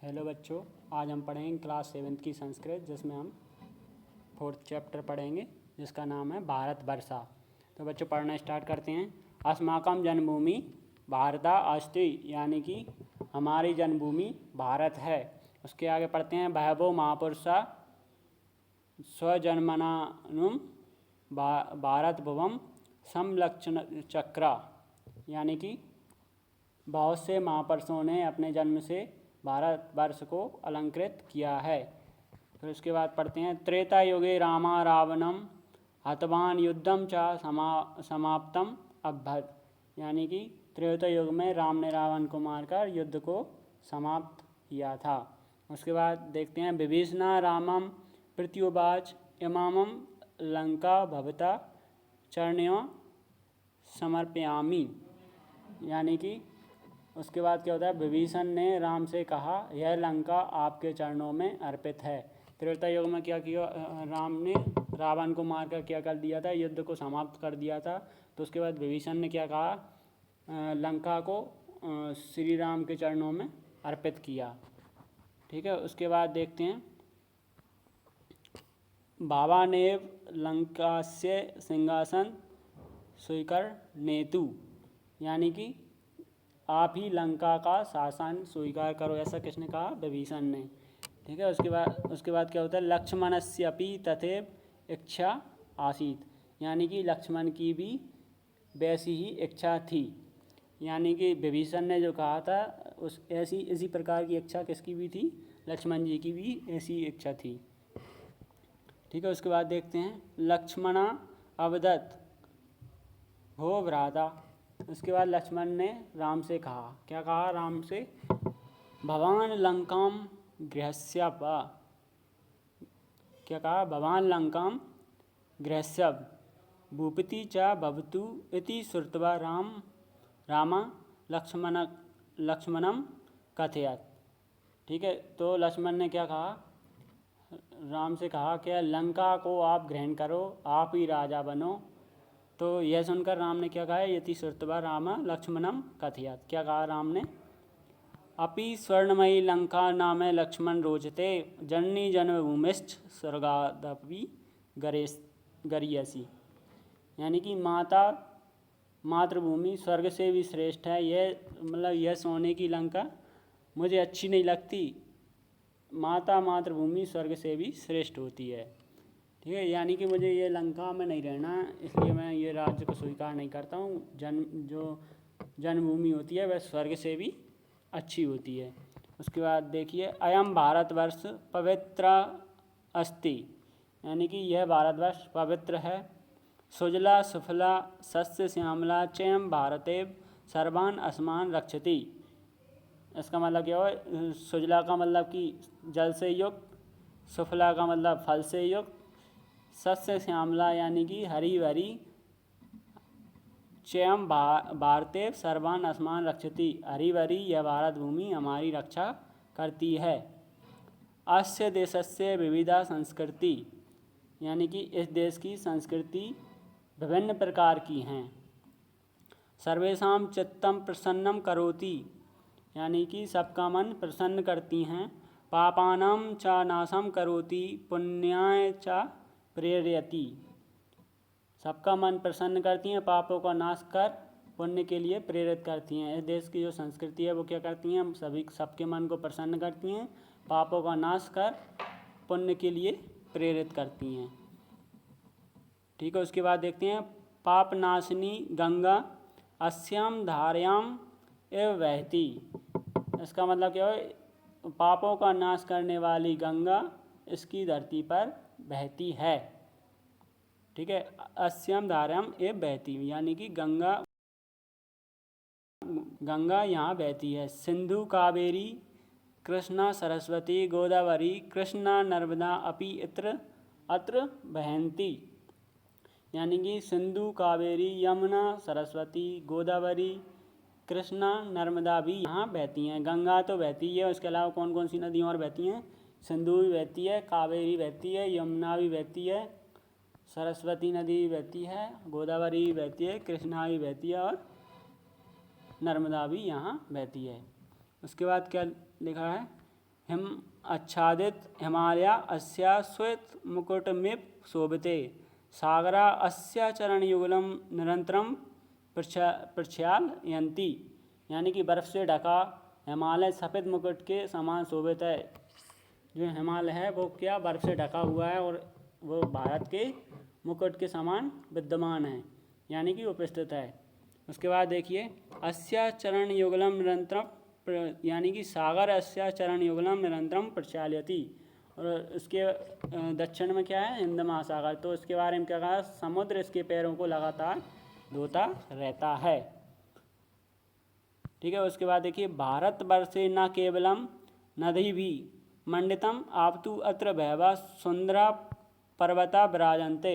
Hello बच्चों, आज हम पढ़ेंगे क्लास 7th की संस्कृत, जिसमें हम 4th चैप्टर पढ़ेंगे जिसका नाम है भारत वर्षा। तो बच्चों पढ़ना स्टार्ट करते हैं। अस्माकं जन्मभूमि भारता अस्ति, यानी कि हमारी जन्मभूमि भारत है। उसके आगे पढ़ते हैं बहवो महापुरुषा स्वजन्मनानुम भारत भुवम समलक्षण चक्रा, यानी कि बहुत से महापुरुषों ने अपने जन्म से भारत वर्ष को अलंकृत किया है। फिर उसके बाद पढ़ते हैं त्रेता युगे रामा रावणम हतवान युद्धम च समाप्तम अभ्यत, यानी कि त्रेता युग में राम ने रावण को मारकर युद्ध को समाप्त किया था। उसके बाद देखते हैं विभीषणा रामम प्रत्युवाच इमामम लंका भवता चरणयों समर्पयामि, यानी कि उसके बाद क्या होता है, विभीषण ने राम से कहा यह लंका आपके चरणों में अर्पित है। त्रेता युग में क्या किया, राम ने रावण को मारकर क्या कर दिया था, युद्ध को समाप्त कर दिया था। तो उसके बाद विभीषण ने क्या कहा, लंका को श्री राम के चरणों में अर्पित किया। ठीक है, उसके बाद देखते हैं भावानेव लंकास्य सिंहासन स्वीकर नेतु, यानी कि आप ही लंका का शासन स्वीकार करो, ऐसा किसने कहा, विभीषण ने। ठीक है, उसके बाद क्या होता है लक्ष्मणस्यपि तथैव इच्छा आसीत, यानी कि लक्ष्मण की भी वैसी ही इच्छा थी। यानी कि विभीषण ने जो कहा था इसी प्रकार की इच्छा किसकी भी थी, लक्ष्मण जी की भी ऐसी इच्छा थी। ठीक है, उसके बाद देखते हैं लक्ष्मणा अवदत् हो भ्राता। उसके बाद लक्ष्मण ने राम से कहा, क्या कहा राम से, भवान लंकाम गृहस्यप, क्या कहा, भवान लंकाम गृहस्यप भूपति च भवतु इति श्रुत्वा रामा लक्ष्मणम कथयत। ठीक है, तो लक्ष्मण ने क्या कहा, राम से कहा कि लंका को आप ग्रहण करो, आप ही राजा बनो। तो यह सुनकर राम ने क्या कहा, यति श्रुत्वा राम लक्ष्मणम कथयत, क्या कहा राम ने, अपि स्वर्णमयी लंका नाम लक्ष्मण रोचते जननी जन्मभूमिश्च स्वर्गादपि गरीयसी, यानी कि मातृभूमि स्वर्ग से भी श्रेष्ठ है। यह सोने की लंका मुझे अच्छी नहीं लगती, मातृभूमि स्वर्ग से भी श्रेष्ठ होती है। ठीक है, यानी कि मुझे ये लंका में नहीं रहना, इसलिए मैं ये राज्य को स्वीकार नहीं करता हूँ। जो जन्मभूमि होती है वह स्वर्ग से भी अच्छी होती है। उसके बाद देखिए अयम भारतवर्ष पवित्र अस्ति, यानी कि यह भारतवर्ष पवित्र है। सुजला सुफला सस्य श्यामला चयम भारतेव सर्वान असमान रक्षति, इसका मतलब क्या हो, सुजला का मतलब कि जल से युक्त, सुफला का मतलब फल से युक्त, सस्य श्यामला यानी कि हरी भरी, चयम भारते सर्वान असमान रक्षति, हरी भरी यह भारत भूमि हमारी रक्षा करती है। अस्य देशस्य विविधा संस्कृति, यानी कि इस देश की संस्कृति विभिन्न प्रकार की हैं। सर्वेषां चित्तं प्रसन्नं करोति, यानी कि सबका मन प्रसन्न करती हैं। पापानां च नाशं करोति पुण्याय च प्रेरयति, सबका मन प्रसन्न करती हैं, पापों का नाश कर पुण्य के लिए प्रेरित करती हैं। इस देश की जो संस्कृति है वो क्या करती हैं, सबके मन को प्रसन्न करती हैं, पापों का नाश कर पुण्य के लिए प्रेरित करती हैं। ठीक है, उसके बाद देखते हैं पाप नाशिनी गंगा अस्याम धारयाम एव बहती, इसका मतलब क्या है, पापों का नाश करने वाली गंगा इसकी धरती पर बहती है। ठीक है, अस्याम धारयाम एव बहती, यानी कि गंगा यहाँ बहती है। सिंधु कावेरी कृष्णा सरस्वती गोदावरी कृष्णा नर्मदा अपि अत्र बहन्ति, यानी कि सिंधु कावेरी यमुना सरस्वती गोदावरी कृष्णा नर्मदा भी यहाँ बहती हैं। गंगा तो बहती है, उसके अलावा कौन कौन सी नदियाँ और बहती हैं, सिंधु भी बहती है, कावेरी बहती है, यमुना भी बहती है, सरस्वती नदी भी बहती है, गोदावरी भी बहती है, कृष्णा भी बहती है और नर्मदा भी यहाँ बहती है। उसके बाद क्या लिखा है, हिम आच्छादित हिमालया अस्या श्वेत मुकुटमिव शोभिते सागरा अस्या चरणयुगलं निरंतरम प्रक्षालयन्ति। यानी कि बर्फ़ से ढका हिमालय सफ़ेद मुकुट के समान शोभित है। जो हिमालय है वो क्या बर्फ़ से ढका हुआ है और वो भारत के मुकुट के समान विद्यमान है, यानी कि उपस्थित है। उसके बाद देखिए अस्या चरण युगलम निरंतरम, यानी कि सागर अस्या चरण युगलम निरंतरम प्रचाल्यति। और इसके दक्षिण में क्या है, हिंद महासागर। तो इसके बारे में क्या कहा, समुद्र इसके पैरों को लगातार धोता रहता है। ठीक है। उसके बाद देखिए भारतवर्षे न केवलम नदी भी मंडितम आप्तु अत्र बहवा सुंदरा पर्वता विराजन्ते।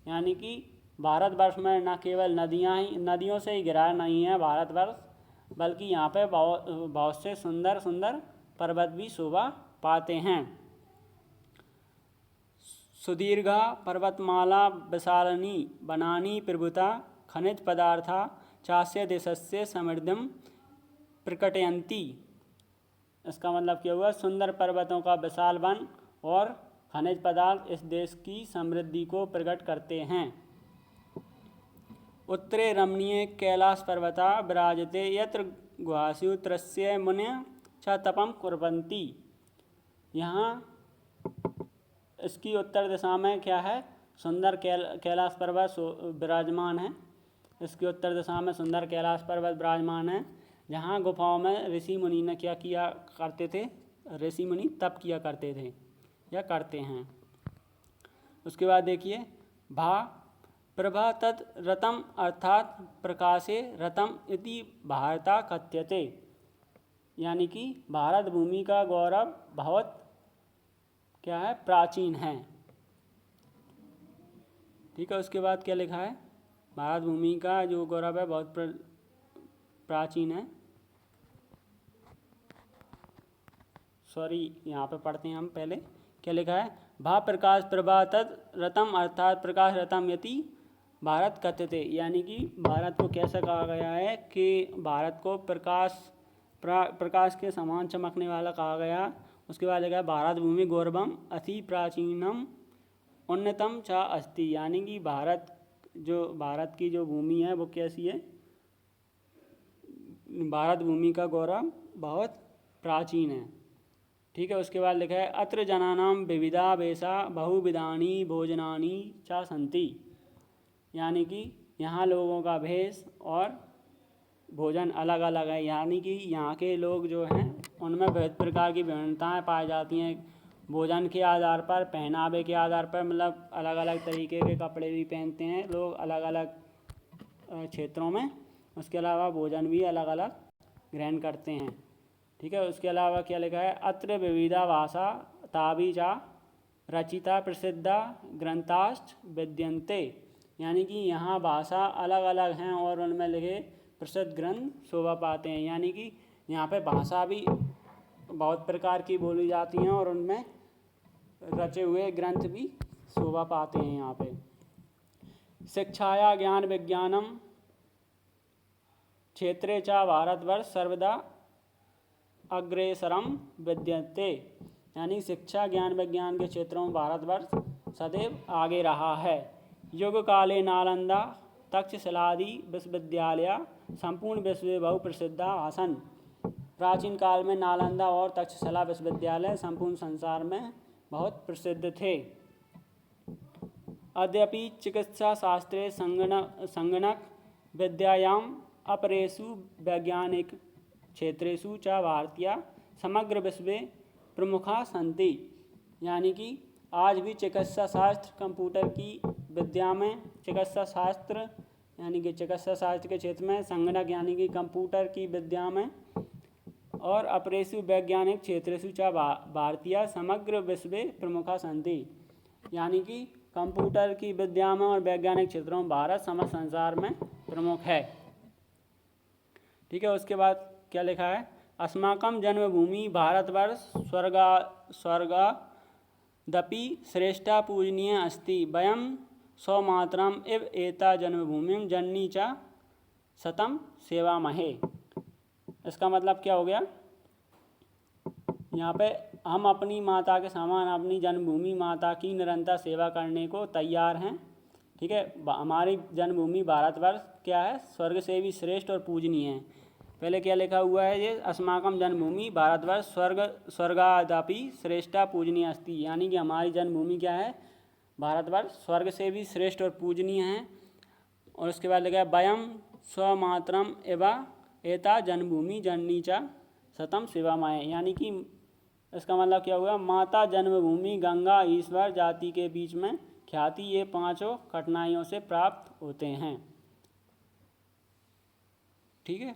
यानी कि भारतवर्ष में न केवल नदियों से ही घिरा नहीं है भारतवर्ष, बल्कि यहाँ पे बहुत से सुंदर सुंदर पर्वत भी शोभा पाते हैं। सुदीर्घा पर्वतमाला विशालिनी वनानि प्रभुता खनिज पदार्था चास्य देशस्य समृद्धिम प्रकटयन्ति। इसका मतलब क्या हुआ, सुंदर पर्वतों का विशाल वन और खनिज पदार्थ इस देश की समृद्धि को प्रकट करते हैं। उत्तरे रमणीय कैलाश पर्वता विराजते यत्र गुहासु त्रस्य मुनय च तपम कुर्वन्ति। यहाँ इसकी उत्तर दिशा में क्या है, सुंदर कैलाश पर्वत विराजमान है। इसकी उत्तर दिशा में सुंदर कैलाश पर्वत विराजमान है, जहाँ गुफाओं में ऋषि मुनि ने क्या किया करते थे, ऋषि मुनि तप किया करते थे या करते हैं। उसके बाद देखिए भा प्रभा तत् रतम अर्थात प्रकाशे रतम इति भारता कथ्यते। यानी कि भारत भूमि का गौरव बहुत क्या है, प्राचीन है। ठीक है। उसके बाद क्या लिखा है, भारत भूमि का जो गौरव है बहुत प्राचीन है। यहाँ पे पढ़ते हैं हम पहले क्या लिखा है। भा प्रकाश प्रभा तत् रतम अर्थात प्रकाश रतम यति भारत कथ्यते। यानी कि भारत को कैसा कहा गया है कि भारत को प्रकाश के समान चमकने वाला कहा गया। उसके बाद लिखा है भारत भूमि गौरवम अति प्राचीनम उन्नतम च अस्ति। यानी कि भारत की जो भूमि है वो कैसी है, भारत भूमि का गौरव बहुत प्राचीन है। ठीक है। उसके बाद लिखा है अत्र जनानाम विविधा वेशा बहुविधानी भोजनानी च सन्ति। यानी कि यहाँ लोगों का भेष और भोजन अलग अलग है। यानी कि यहाँ के लोग जो हैं उनमें विविध प्रकार की विभिन्नताएँ पाई जाती हैं, भोजन के आधार पर, पहनावे के आधार पर, मतलब अलग अलग तरीके के कपड़े भी पहनते हैं लोग अलग अलग क्षेत्रों में। उसके अलावा भोजन भी अलग अलग ग्रहण करते हैं। ठीक है। उसके अलावा क्या लिखा है अत्र विविधा भाषा ताबीजा रचिता प्रसिद्धा ग्रंथाश्च विद्यन्ते। यानी कि यहाँ भाषा अलग अलग हैं और उनमें लिखे प्रसिद्ध ग्रंथ शोभा पाते हैं। यानी कि यहाँ पे भाषा भी बहुत प्रकार की बोली जाती हैं और उनमें रचे हुए ग्रंथ भी शोभा पाते हैं। यहाँ पे शिक्षाया ज्ञान विज्ञानम क्षेत्रे च भारतवर्ष सर्वदा अग्रेसरम विद्यते। यानी शिक्षा ज्ञान विज्ञान के क्षेत्रों में भारतवर्ष सदैव आगे रहा है। युग काले नालंदा तक्षशिलादि विश्वविद्यालय संपूर्ण विश्व में बहु प्रसिद्धा आसन। प्राचीन काल में नालंदा और तक्षशिला विश्वविद्यालय संपूर्ण संसार में बहुत प्रसिद्ध थे। अद्यपि चिकित्सा शास्त्रे संगणक विद्यायाम अपरेषु वैज्ञानिक क्षेत्रेषु च भारतीय समग्र विश्वे प्रमुखा सन्ति। यानी कि आज भी चिकित्सा शास्त्र, कंप्यूटर की विद्या में, चिकित्सा शास्त्र यानी कि चिकित्सा शास्त्र के क्षेत्र में, संगणक यानी कि कंप्यूटर की विद्या में, और अपरेषु वैज्ञानिक क्षेत्रेषु च भारतीय समग्र विश्वे प्रमुखा सन्ति। यानी कि कंप्यूटर की विद्या में और वैज्ञानिक क्षेत्रों में भारत समस्त संसार में प्रमुख है। ठीक है। उसके बाद क्या लिखा है अस्माकं जन्मभूमि भारतवर्ष स्वर्गादपि श्रेष्ठा पूजनीय अस्ति वयं स्वमातरम् इव एता जन्मभूमिं जननी च शतम सेवामहे। इसका मतलब क्या हो गया, यहाँ पे हम अपनी माता के समान अपनी जन्मभूमि माता की निरंतर सेवा करने को तैयार हैं। ठीक है, हमारी जन्मभूमि भारतवर्ष क्या है, स्वर्ग से भी श्रेष्ठ और पूजनीय है। पहले क्या लिखा हुआ है, ये अस्माकम जन्मभूमि भारतवर्ष स्वर्गादपि श्रेष्ठा पूजनीय अस्ति, यानी कि हमारी जन्मभूमि क्या है, भारतवर्ष स्वर्ग से भी श्रेष्ठ और पूजनीय है। और उसके बाद लिखा है वयम स्वमात्रम एवं एता जन्मभूमि जननी च सतम शिवामय, यानी कि इसका मतलब क्या हुआ, माता जन्मभूमि गंगा ईश्वर जाति के बीच में ख्याति, ये पांचों कठिनाइयों से प्राप्त होते हैं। ठीक है,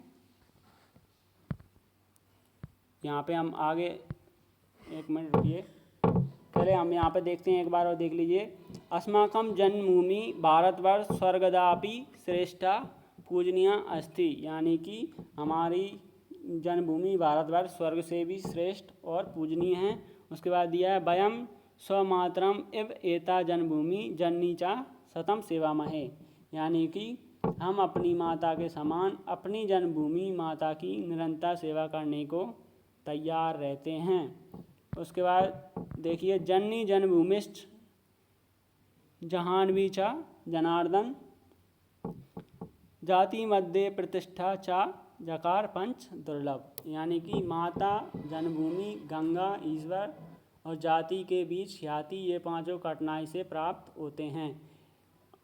यहाँ पे हम आगे एक मिनट रुकिए, पहले हम यहाँ पे देखते हैं, एक बार और देख लीजिए। अस्माकम जन्मभूमि भारतवर्ष स्वर्गदापि श्रेष्ठा पूजनीय अस्ति, यानी कि हमारी जन्मभूमि भारतवर्ष स्वर्ग से भी श्रेष्ठ और पूजनीय है। उसके बाद दिया है वयम स्वमात्रम इव एता जन्मभूमि जननी चा सतम सेवामहे, यानी कि हम अपनी माता के समान अपनी जन्मभूमि माता की निरंतर सेवा करने को तैयार रहते हैं। उसके बाद देखिए जननी जन्मभूमिष्ठ जहान्वी चा जनार्दन जाति मध्य प्रतिष्ठा चा जकार पंच दुर्लभ, यानी कि माता जन्मभूमि गंगा ईश्वर और जाति के बीच ख्याति, ये पांचों कठिनाई से प्राप्त होते हैं।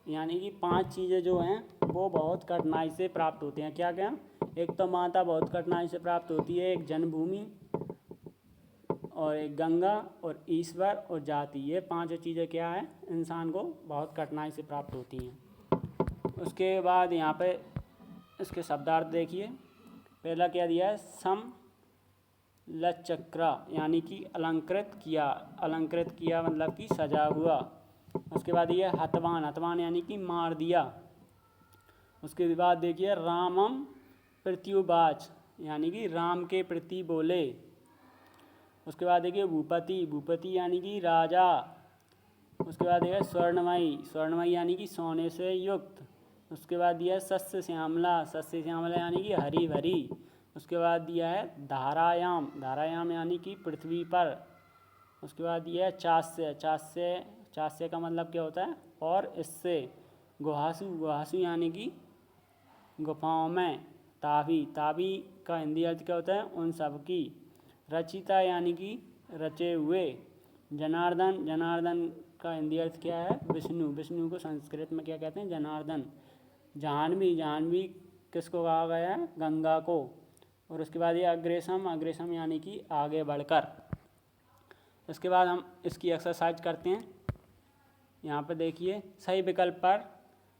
यानी कि पांच चीज़ें जो हैं वो बहुत कठिनाई से प्राप्त होते हैं। क्या क्या, एक तो माता बहुत कठिनाई से प्राप्त होती है, एक जन्मभूमि और एक गंगा और ईश्वर और जाति, ये पांचों चीज़ें क्या है, इंसान को बहुत कठिनाई से प्राप्त होती हैं। उसके बाद यहाँ पे इसके शब्दार्थ देखिए। पहला क्या दिया है, सम लचक्रा, यानी कि अलंकृत किया, अलंकृत किया मतलब कि सजा हुआ। उसके बाद ये हतवान, हतवान यानी कि मार दिया। उसके बाद देखिए रामम प्रत्युवाच, यानी कि राम के प्रति बोले। उसके बाद देखिए भूपति, भूपति यानी कि राजा। उसके बाद देखिए स्वर्णमयी, स्वर्णमयी यानी कि सोने से युक्त। उसके बाद दिया है सस्य श्यामला, सस्य श्यामला यानी कि हरी भरी। उसके बाद दिया है धारायाम, धारायाम यानी कि पृथ्वी पर। उसके बाद दिया है चास्य, चास्य, चास्य का मतलब क्या होता है, और इससे। गुहासु, गुहासु यानी कि गुफाओं में। तावी, तावी का हिंदी अर्थ क्या होता है, उन सब की। रचिता यानी कि रचे हुए। जनार्दन, जनार्दन का हिंदी अर्थ क्या है, विष्णु, विष्णु को संस्कृत में क्या कहते हैं, जनार्दन। जाह्नवी, जाह्नवी किसको कहा गया है, गंगा को। और उसके बाद ये अग्रेसम, अग्रेसम यानी कि आगे बढ़कर। इसके बाद हम इसकी एक्सरसाइज करते हैं। यहाँ पर देखिए सही विकल्प पर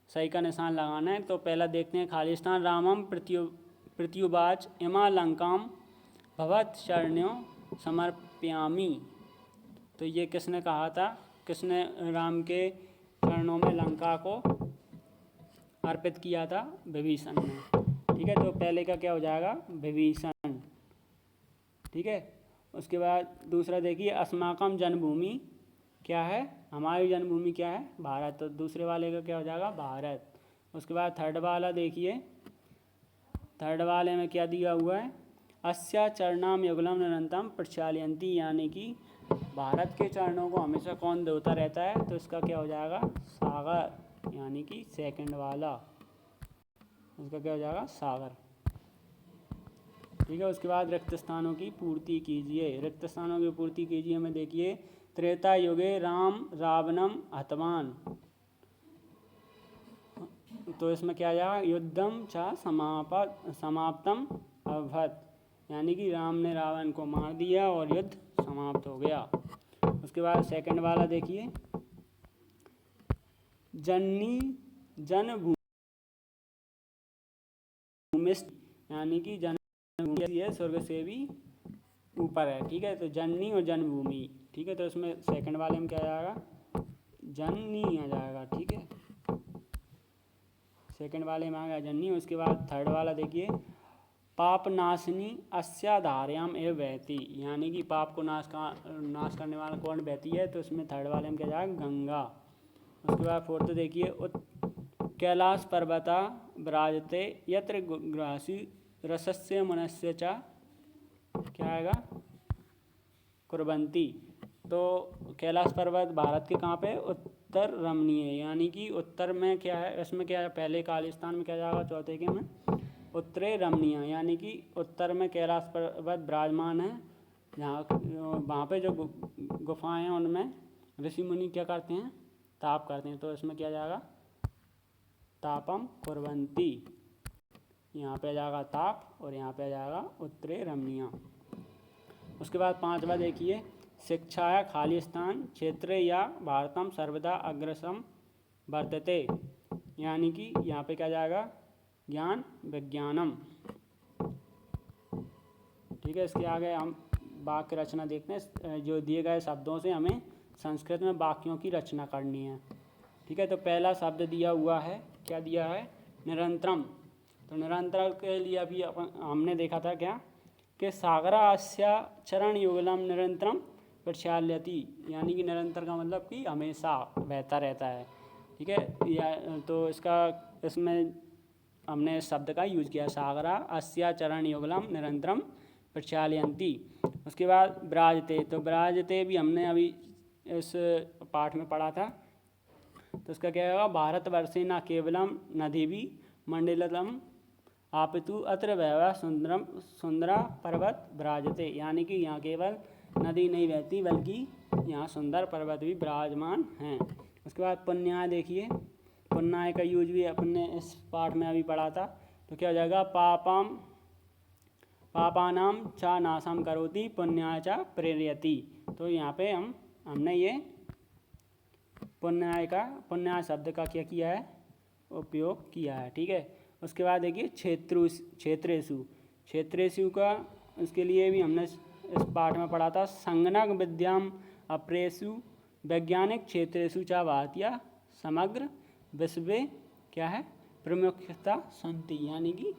सही का निशान लगाना है। तो पहला देखते हैं, खालिस्तान रामम प्रत्युवाच इमा लंकाम भवत शरण्यों समर्पयामि, तो ये किसने कहा था, किसने राम के चरणों में लंका को अर्पित किया था, विभीषण ने। ठीक है, तो पहले का क्या हो जाएगा, विभीषण। ठीक है, उसके बाद दूसरा देखिए अस्माकम जन्मभूमि क्या है, हमारी जन्मभूमि क्या है, भारत, तो दूसरे वाले का क्या हो जाएगा, भारत। उसके बाद थर्ड वाला देखिए, थर्ड वाले में क्या दिया हुआ है, अस्या चरणाम युगलम निरंतम प्रचालयंती, यानी कि भारत के चरणों को हमेशा कौन धोता रहता है, तो इसका क्या हो जाएगा, सागर, यानी कि सेकंड वाला, इसका क्या हो जाएगा, सागर। ठीक है, उसके बाद रिक्त स्थानों की पूर्ति कीजिए, रिक्त स्थानों की पूर्ति कीजिए में देखिए त्रेता युगे राम रावणम हतवान, तो इसमें क्या जाएगा, युद्धम चा समाप्तम अभवत, यानी कि राम ने रावण को मार दिया और युद्ध समाप्त हो गया। उसके बाद सेकंड वाला देखिए, जननी जन्मभूमि, यानी कि जन्मभूमि है स्वर्ग से भी ऊपर है। ठीक है, तो जननी और जन्मभूमि। ठीक है, तो इसमें सेकंड वाले में क्या आ जाएगा, जननी आ जाएगा। ठीक है, सेकंड वाले में आ गया जननी। उसके बाद थर्ड वाला देखिए, पाप नाशनी अस्या धार्याम एव बहती, यानी कि पाप को नाश करने वाला कौन बहती है, तो इसमें थर्ड वाले में क्या जाएगा, गंगा। उसके बाद फोर्थ देखिए, कैलाश पर्वता विराजते यत्र ग्रासी रसस्य मनस्य चा, क्या आएगा, कुर्वन्ति। तो कैलाश पर्वत भारत के कहाँ पे, उत्तर रमणीय, यानी कि उत्तर में क्या है, इसमें क्या है, पहले खालिस्तान में क्या जाएगा, चौथे के में उत्तरे रमणीय, यानी कि उत्तर में कैलाश पर्वत विराजमान है, जहाँ वहाँ पे जो गुफाएं हैं उनमें ऋषि मुनि क्या करते हैं, ताप करते हैं। तो इसमें क्या जाएगा, तापम कुर्वन्ति, यहाँ पे आ जाएगा ताप और यहाँ पे आ जाएगा उत्तरे रमणीय। उसके बाद पांचवा देखिए, शिक्षाया खालिस्तान क्षेत्र या भारतम सर्वदा अग्रसम वर्तते, यानी कि यहाँ पे क्या जाएगा, ज्ञान विज्ञानम। ठीक है, इसके आगे हम वाक्य रचना देखते हैं। जो दिए गए शब्दों से हमें संस्कृत में वाक्यों की रचना करनी है। ठीक है, तो पहला शब्द दिया हुआ है, क्या दिया है, निरंतरम। तो निरंतर के लिए अभी हमने देखा था क्या, कि सागरास्य चरण युगलम निरंतरम प्रचाल्यति, यानी कि निरंतर का मतलब कि हमेशा बहता रहता है। ठीक है, या तो इसमें हमने शब्द का यूज किया, सागरा अस्या चरण युगलम निरंतरम प्रचालयन्ति। उसके बाद ब्राजते, तो ब्राजते भी हमने अभी इस पाठ में पढ़ा था। तो इसका क्या होगा, भारतवर्षे न केवलम नदी भी मंडलम आपितु अत्र वैवा सुंदरम सुंदरा पर्वत विराजते, यानी कि यहाँ केवल नदी नहीं बहती बल्कि यहाँ सुंदर पर्वत भी विराजमान हैं। उसके बाद पुण्याय देखिए, पुण्याय का यूज भी अपने इस पाठ में अभी पढ़ा था। तो क्या हो जाएगा, पापानाम चा नाशम करोति पुण्याय चा प्रेरयति। तो यहाँ पे हमने ये पुण्याय शब्द का क्या किया है, उपयोग किया है। ठीक है, उसके बाद देखिए क्षेत्रेषु का, इसके लिए भी हमने इस पाठ में पढ़ा था, संगणक विद्याम अप्रेषु वैज्ञानिक क्षेत्रेषु चा भारतीय समग्र विश्व क्या है, प्रमुखता संति, यानी कि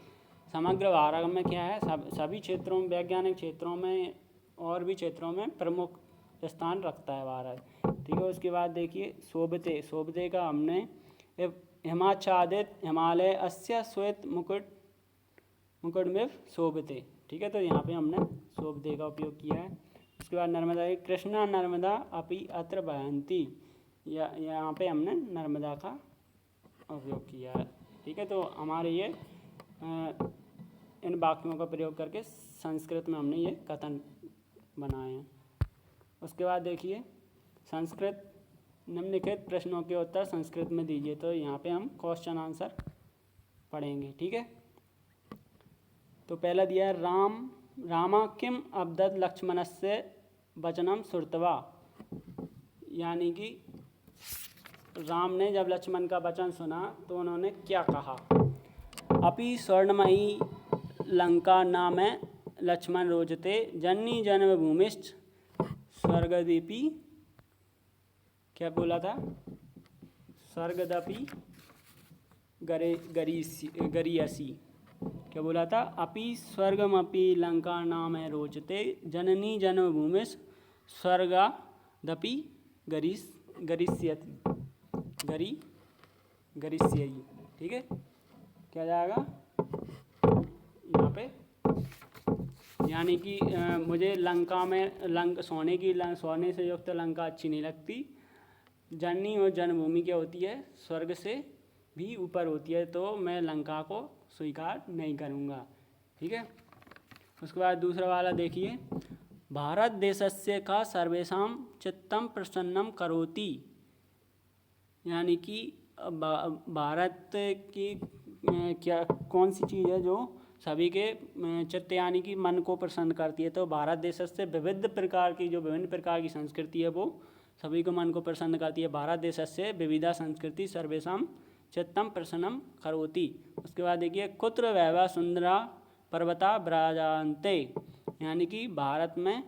समग्र भारत में क्या है, सभी क्षेत्रों में, वैज्ञानिक क्षेत्रों में और भी क्षेत्रों में प्रमुख स्थान रखता है भारत। ठीक है, उसके बाद देखिए शोभते का हमने हिमाच्छादित हिमालय अस्य श्वेत मुकुटमिव शोभते। ठीक है, तो यहाँ पे हमने शोभते का उपयोग किया है। उसके बाद नर्मदा, कृष्णा नर्मदा अपि अत्र बहन्ति, यहाँ पे हमने नर्मदा का उपयोग किया है। ठीक है, तो हमारे ये इन वाक्यों का प्रयोग करके संस्कृत में हमने ये कथन बनाए हैं। उसके बाद देखिए, संस्कृत निम्नलिखित प्रश्नों के उत्तर संस्कृत में दीजिए। तो यहाँ पे हम क्वेश्चन आंसर पढ़ेंगे। ठीक है, तो पहला दिया है, रामा किम अब्दत लक्ष्मणस्य वचनम श्रुत्वा, यानी कि राम ने जब लक्ष्मण का वचन सुना तो उन्होंने क्या कहा, अपि स्वर्णमयी लंका नाम लक्ष्मण रोचते जननी जन्मभूमिश्च स्वर्गदीपी, क्या बोला था, स्वर्गदपि गरीयसी, क्या बोला था, अपि स्वर्गमपि लंका नाम रोचते जननी जन्मभूमिश्च स्वर्गादपि गरीष्यति। ठीक है, क्या जाएगा यहाँ पे, यानी कि मुझे लंका में सोने से युक्त लंका अच्छी नहीं लगती, जननी और जन्मभूमि क्या होती है, स्वर्ग से भी ऊपर होती है, तो मैं लंका को स्वीकार नहीं करूँगा। ठीक है, उसके बाद दूसरा वाला देखिए, भारत देशस्य का सर्वेषां चित्तं प्रसन्नं करोति, यानी कि भारत की क्या कौन सी चीज़ है जो सभी के चित्त यानी कि मन को प्रसन्न करती है। तो भारत देशस्य विविध प्रकार की संस्कृति है वो सभी को मन को प्रसन्न करती है। भारत देशस्य विविधा संस्कृति सर्वेषां चित्तं प्रसन्नं करोति। उसके बाद देखिए, कुत्र वैवा सुंदरा पर्वता विराजन्ते, यानी कि भारत में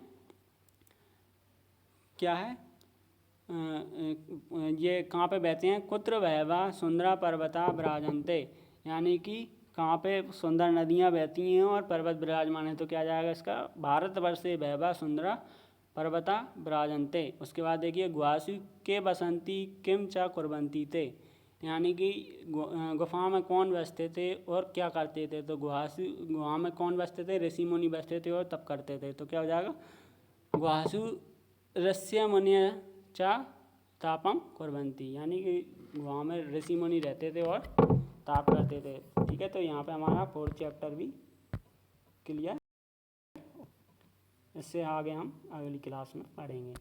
क्या है, ये कहाँ पे बहते हैं, कुत्र वैवा सुंदरा पर्वता विराजन्ते, यानी कि कहाँ पे सुंदर नदियाँ बहती हैं और पर्वत विराजमान है। तो क्या जाएगा इसका, भारतवर्षे वैवा सुंदरा पर्वता विराजन्ते। उसके बाद देखिए, गुहासु के बसंती किम च कुर्वन्ति ते, यानी कि गुफा में कौन बसते थे और क्या करते थे। तो गुहा में कौन बसते थे, ऋषि मुनि बसते थे और तप करते थे। तो क्या हो जाएगा, गुहासु ऋष्य मुनय च तापम कुर्वन्ति, यानी कि गुहा में ऋषि मुनि रहते थे और ताप करते थे। ठीक है, तो यहाँ पे हमारा 4th चैप्टर भी क्लियर। इससे आगे हम अगली क्लास में पढ़ेंगे।